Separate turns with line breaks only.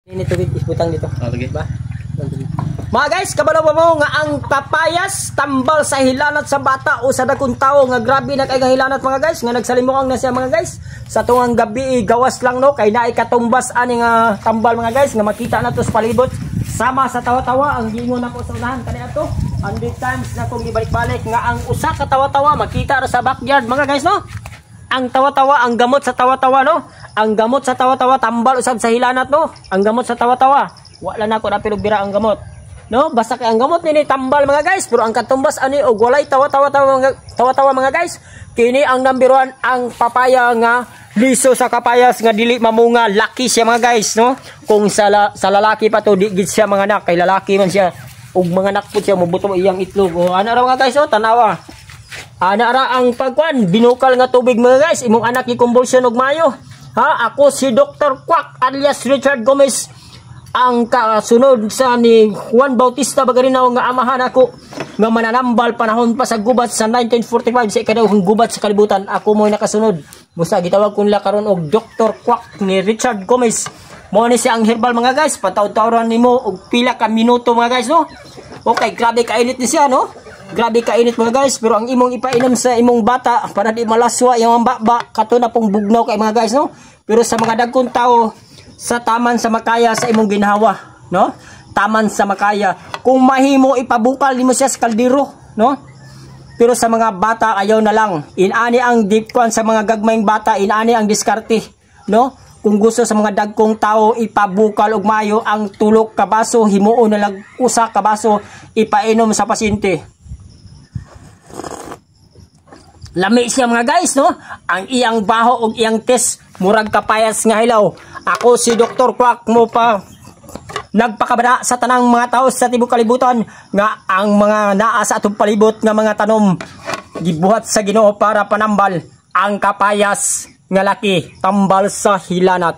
Ini tubig isbutang dito.
Okay.
Ba? Mga guys, kabalo mo nga ang papayas tambal sa hilanat sa bata o sa dakong tao nga grabe na kay hilanat mga guys nga nagsalimuang na siya mga guys sa tungang gabi gawas lang no kay naay katumbas ani nga tambal mga guys nga makita na to sa palibot sama sa tawa-tawa ang gingon nako sa unahan kani ato 100 times na kung ibalik-balik nga ang usa ka tawa-tawa makita ra sa backyard mga guys no ang tawa-tawa ang gamot sa tawa-tawa no ang gamot sa tawa-tawa tambal usab sa hilanat no ang gamot sa tawa-tawa wala na ko na pilog bira ang gamot no basta kay ang gamot nini tambal mga guys pero ang katumbas ani og walay tawa-tawa mga guys kini ang number 1 ang papaya nga liso sa kapayas nga dili mamunga laki siya mga guys no kung sa lalaki pa to di gid siya mga anak kay lalaki man siya ug mga anak pud siya mobuto iyang itlog o ana ra mga guys oh tanawa ana ra ang pagkuan binukal nga tubig mga guys imong anak i-convulsion og mayo ha ako si Dr. Quack alias Richard Gomez ang kasunod sa ni Juan Bautista Bagarinaw nga amahan ako nga mananambal panahon pa sa gubat sa 1945 sa ikadawang gubat sa kalibutan ako mo'y nakasunod musa gitawag kun la karon og Dr. Quack ni Richard Gomez mo ni siya ang herbal mga guys pataw-tawran nimo og pila ka minuto mga guys no okay grabe kainit ni siya no grabe kainit mga guys pero ang imong ipainom sa imong bata para di malaswa yung baba kato na pong bugnaw kay mga guys no pero sa mga dagkong tao sa taman sa makaya sa imong ginhawa no taman sa makaya kung mahimo ipabukal nimo siya sa kaldero no pero sa mga bata ayaw na lang inani ang deep kwan sa mga gagmayng bata inani ang diskarte no kung gusto sa mga dagkong tao ipabukal og mayo ang tulok ka baso himuon na lang usa ka baso ipainom sa pasyente lami siya mga guys no ang iyang baho og iyang test murag kapayas nga hilaw ako si Dr. Quack mo pa nagpakabara sa tanang mga tao sa tibok kalibutan nga ang mga naa sa atong palibot nga mga tanom gibuhat sa Ginoo para panambal ang kapayas nga laki tambal sa hilanat.